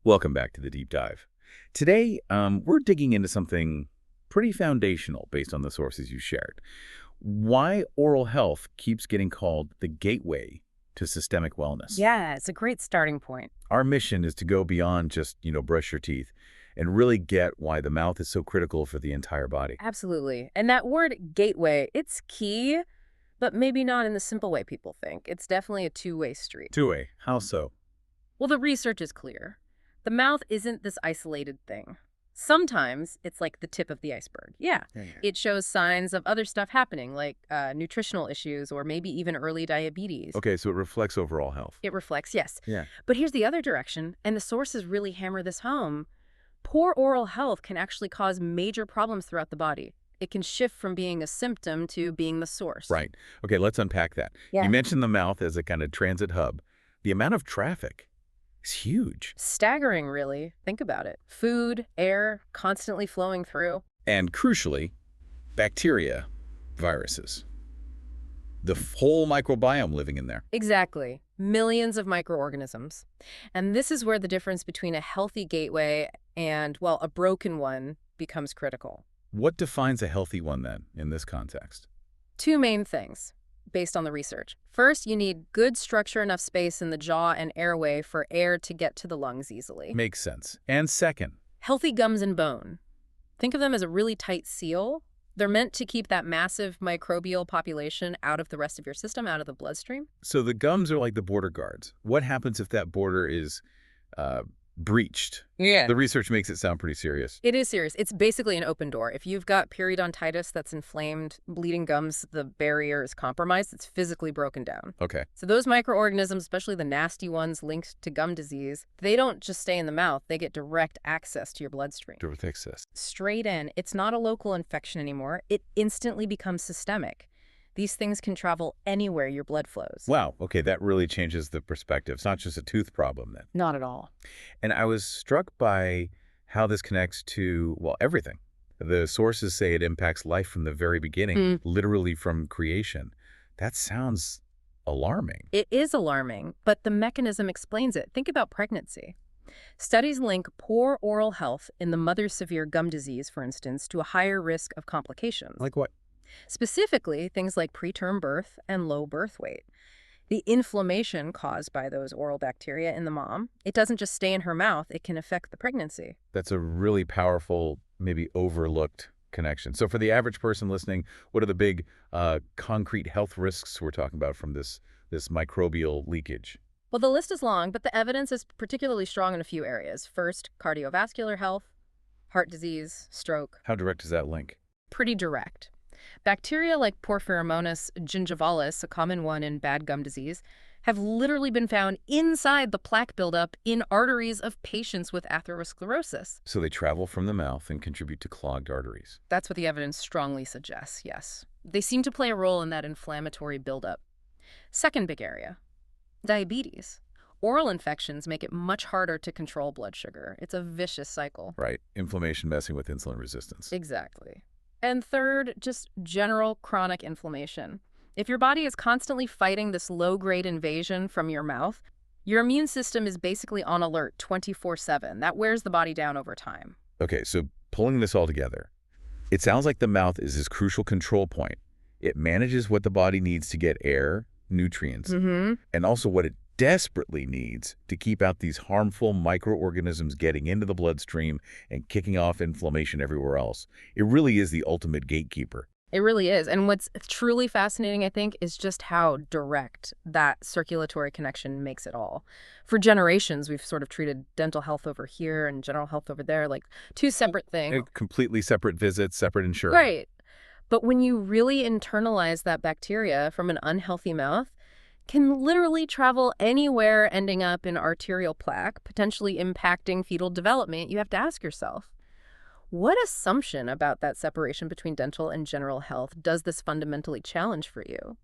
Welcome back to the Deep Dive. Today, we're digging into something pretty foundational based on the sources you shared. Why oral health keeps getting called the gateway to systemic wellness. Yeah, it's a great starting point. Our mission is to go beyond just, brush your teeth and really get why the mouth is so critical for the entire body. Absolutely. And that word gateway, it's key, but maybe not in the simple way people think. It's definitely a two-way street. Two-way. How so? Well, the research is clear. The mouth isn't this isolated thing. Sometimes it's like the tip of the iceberg. Yeah. It shows signs of other stuff happening, like nutritional issues or maybe even early diabetes. Okay, so it reflects overall health. It reflects, yes. Yeah. But here's the other direction, and the sources really hammer this home. Poor oral health can actually cause major problems throughout the body. It can shift from being a symptom to being the source. Right. Okay, let's unpack that. Yeah. You mentioned the mouth as a kind of transit hub. The amount of traffic is huge. Staggering, really. Think about it. Food, air, constantly flowing through. And crucially, bacteria, viruses. The whole microbiome living in there. Exactly. Millions of microorganisms. And this is where the difference between a healthy gateway and, well, a broken one becomes critical. What defines a healthy one, then, in this context? Two main things, based on the research. First, you need good structure, enough space in the jaw and airway for air to get to the lungs easily. Makes sense. And second? Healthy gums and bone. Think of them as a really tight seal. They're meant to keep that massive microbial population out of the rest of your system, out of the bloodstream. So the gums are like the border guards. What happens if that border is breached? Yeah. The research makes it sound pretty serious. It is serious. It's basically an open door. If you've got periodontitis that's inflamed, bleeding gums, the barrier is compromised, it's physically broken down. Okay. So those microorganisms, especially the nasty ones linked to gum disease, they don't just stay in the mouth, they get direct access to your bloodstream. Direct access. Straight in. It's not a local infection anymore. It instantly becomes systemic. These things can travel anywhere your blood flows. Wow. Okay, that really changes the perspective. It's not just a tooth problem then. Not at all. And I was struck by how this connects to, well, everything. The sources say it impacts life from the very beginning, literally from creation. That sounds alarming. It is alarming, but the mechanism explains it. Think about pregnancy. Studies link poor oral health in the mother's severe gum disease, for instance, to a higher risk of complications. Like what? Specifically, things like preterm birth and low birth weight. The inflammation caused by those oral bacteria in the mom, it doesn't just stay in her mouth, it can affect the pregnancy. That's a really powerful, maybe overlooked connection. So for the average person listening, what are the big concrete health risks we're talking about from this microbial leakage? Well, the list is long, but the evidence is particularly strong in a few areas. First, cardiovascular health, heart disease, stroke. How direct is that link? Pretty direct. Bacteria like Porphyromonas gingivalis, a common one in bad gum disease, have literally been found inside the plaque buildup in arteries of patients with atherosclerosis. So they travel from the mouth and contribute to clogged arteries. That's what the evidence strongly suggests, yes. They seem to play a role in that inflammatory buildup. Second big area, diabetes. Oral infections make it much harder to control blood sugar. It's a vicious cycle. Right. Inflammation messing with insulin resistance. Exactly. And third, just general chronic inflammation. If your body is constantly fighting this low-grade invasion from your mouth, your immune system is basically on alert 24/7. That wears the body down over time. Okay, so pulling this all together, it sounds like the mouth is this crucial control point. It manages what the body needs to get air, nutrients, and also what it desperately needs to keep out these harmful microorganisms getting into the bloodstream and kicking off inflammation everywhere else. It really is the ultimate gatekeeper. It really is. And what's truly fascinating, I think, is just how direct that circulatory connection makes it all. For generations, we've sort of treated dental health over here and general health over there like two separate things. Completely separate visits, separate insurance. Right. But when you really internalize that bacteria from an unhealthy mouth, can literally travel anywhere, ending up in arterial plaque, potentially impacting fetal development, you have to ask yourself, what assumption about that separation between dental and general health does this fundamentally challenge for you?